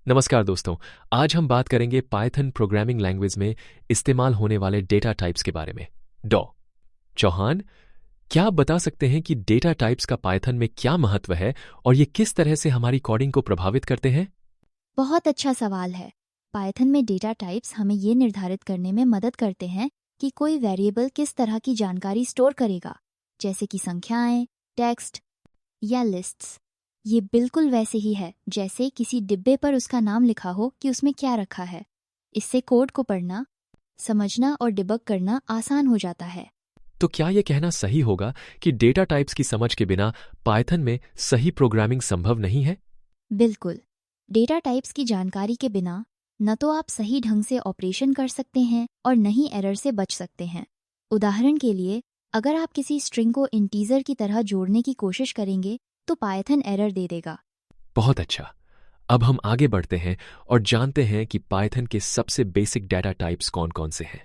नमस्कार दोस्तों। आज हम बात करेंगे पाइथन प्रोग्रामिंग लैंग्वेज में इस्तेमाल होने वाले डेटा टाइप्स के बारे में। डॉ चौहान, क्या आप बता सकते हैं कि डेटा टाइप्स का पाइथन में क्या महत्व है और ये किस तरह से हमारी कोडिंग को प्रभावित करते हैं? बहुत अच्छा सवाल है। पाइथन में डेटा टाइप्स हमें ये निर्धारित करने में मदद करते हैं कि कोई वेरिएबल किस तरह की जानकारी स्टोर करेगा, जैसे कि संख्याएं, टेक्स्ट या लिस्ट्स। ये बिल्कुल वैसे ही है जैसे किसी डिब्बे पर उसका नाम लिखा हो कि उसमें क्या रखा है। इससे कोड को पढ़ना, समझना और डिबग करना आसान हो जाता है। तो क्या ये कहना सही होगा कि डेटा टाइप्स की समझ के बिना पाइथन में सही प्रोग्रामिंग संभव नहीं है? बिल्कुल। डेटा टाइप्स की जानकारी के बिना न तो आप सही ढंग से ऑपरेशन कर सकते हैं और न ही एरर से बच सकते हैं। उदाहरण के लिए, अगर आप किसी स्ट्रिंग को इंटीजर की तरह जोड़ने की कोशिश करेंगे तो पाइथन एरर दे देगा। बहुत अच्छा। अब हम आगे बढ़ते हैं और जानते हैं कि पाइथन के सबसे बेसिक डेटा टाइप्स कौन कौन से हैं।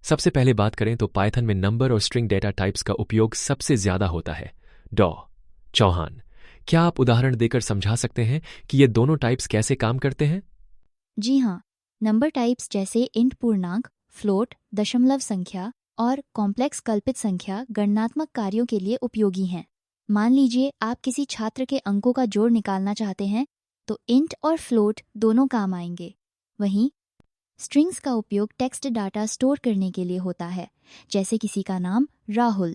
सबसे पहले बात करें तो पाइथन में नंबर और स्ट्रिंग डेटा टाइप्स का उपयोग सबसे ज्यादा होता है। डॉ चौहान, क्या आप उदाहरण देकर समझा सकते हैं कि ये दोनों टाइप्स कैसे काम करते हैं? जी हाँ, नंबर टाइप्स जैसे इंट पूर्णांक, फ्लोट, दशमलव संख्या और कॉम्प्लेक्स कल्पित संख्या गणनात्मक कार्यों के लिए उपयोगी हैं। मान लीजिए आप किसी छात्र के अंकों का जोड़ निकालना चाहते हैं तो इंट और फ्लोट दोनों काम आएंगे। वहीं स्ट्रिंग्स का उपयोग टेक्स्ट डाटा स्टोर करने के लिए होता है, जैसे किसी का नाम राहुल।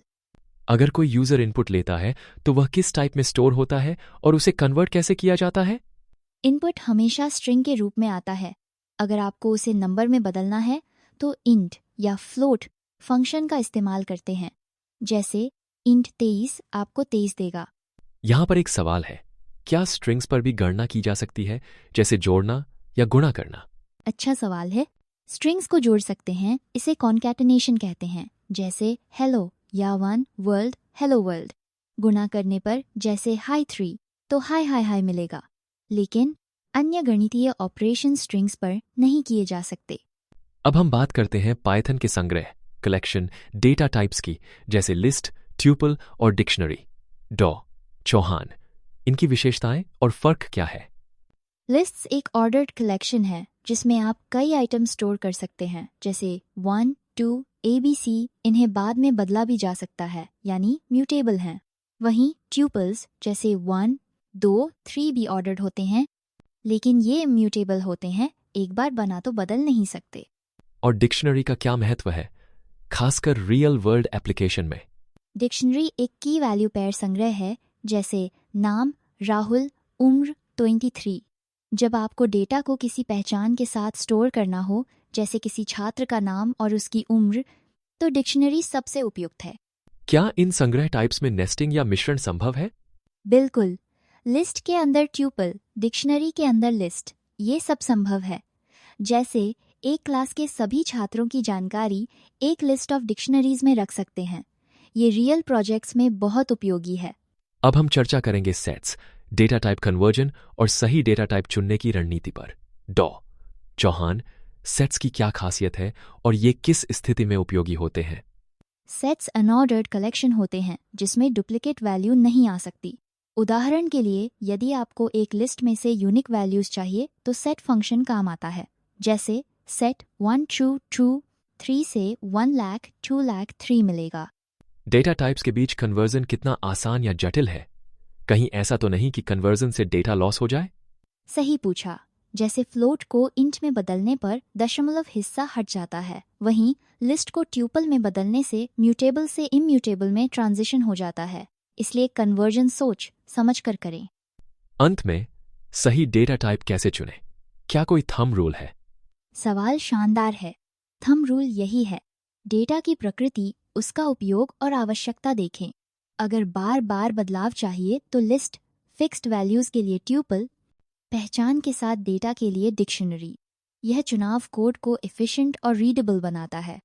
अगर कोई यूजर इनपुट लेता है तो वह किस टाइप में स्टोर होता है और उसे कन्वर्ट कैसे किया जाता है? इनपुट हमेशा स्ट्रिंग के रूप में आता है। अगर आपको उसे नंबर में बदलना है तो इंट या फ्लोट फंक्शन का इस्तेमाल करते हैं। जैसे इंट 23 आपको 23 देगा। यहां पर एक सवाल है, क्या स्ट्रिंग्स पर भी गणना की जा सकती है, जैसे जोड़ना या गुणा करना? अच्छा सवाल है। स्ट्रिंग्स को जोड़ सकते हैं, इसे कॉन्कैटिनेशन कहते हैं, जैसे हेलो या वन वर्ल्ड हेलो वर्ल्ड। गुणा करने पर जैसे हाई 3 तो हाई हाई हाई मिलेगा। लेकिन अन्य गणितीय ऑपरेशन स्ट्रिंग्स पर नहीं किए जा सकते। अब हम बात करते हैं पाइथन के संग्रह कलेक्शन डेटा टाइप्स की, जैसे लिस्ट, ट्यूपल और डिक्शनरी। डॉ चौहान, इनकी विशेषताएं और फर्क क्या है? लिस्ट्स एक ऑर्डर्ड कलेक्शन है जिसमें आप कई आइटम स्टोर कर सकते हैं, जैसे 1, 2, ABC। इन्हें बाद में बदला भी जा सकता है, यानी म्यूटेबल हैं। वहीं ट्यूपल्स जैसे 1, 2, 3 भी ऑर्डर्ड होते हैं, लेकिन ये म्यूटेबल होते हैं, एक बार बना तो बदल नहीं सकते। और डिक्शनरी का क्या महत्व है, खासकर रियल वर्ल्ड एप्लीकेशन में? डिक्शनरी एक की वैल्यू पेयर संग्रह है, जैसे नाम राहुल, उम्र 23। जब आपको डेटा को किसी पहचान के साथ स्टोर करना हो, जैसे किसी छात्र का नाम और उसकी उम्र, तो डिक्शनरी सबसे उपयुक्त है। क्या इन संग्रह टाइप्स में नेस्टिंग या मिश्रण संभव है? बिल्कुल। लिस्ट के अंदर ट्यूपल, डिक्शनरी के अंदर लिस्ट, ये सब संभव है। जैसे एक क्लास के सभी छात्रों की जानकारी एक लिस्ट ऑफ डिक्शनरीज में रख सकते हैं। ये रियल प्रोजेक्ट्स में बहुत उपयोगी है। अब हम चर्चा करेंगे सेट्स, डेटा टाइप कन्वर्जन और सही डेटा टाइप चुनने की रणनीति पर। डॉ चौहान, सेट्स की क्या खासियत है और ये किस स्थिति में उपयोगी होते हैं? सेट्स अनऑर्डर्ड कलेक्शन होते हैं जिसमें डुप्लीकेट वैल्यू नहीं आ सकती। उदाहरण के लिए, यदि आपको एक लिस्ट में से यूनिक वैल्यूज चाहिए तो सेट फंक्शन काम आता है। जैसे सेट 1 true true 3 से 1 lakh 2 lakh 3 मिलेगा। डेटा टाइप्स के बीच कन्वर्जन कितना आसान या जटिल है? कहीं ऐसा तो नहीं कि कन्वर्जन से डेटा लॉस हो जाए? सही पूछा। जैसे फ्लोट को इंट में बदलने पर दशमलव हिस्सा हट जाता है, वहीं लिस्ट को ट्यूपल में बदलने से म्यूटेबल से इम्यूटेबल में ट्रांजिशन हो जाता है। इसलिए कन्वर्जन सोच समझ कर करें। अंत में, सही डेटा टाइप कैसे चुनें? क्या कोई थंब रूल है? सवाल शानदार है। थंब रूल यही है, डेटा की प्रकृति, उसका उपयोग और आवश्यकता देखें। अगर बार बार बदलाव चाहिए तो लिस्ट, फिक्स्ड वैल्यूज के लिए ट्यूपल, पहचान के साथ डेटा के लिए डिक्शनरी। यह चुनाव कोड को एफिशिएंट और रीडेबल बनाता है।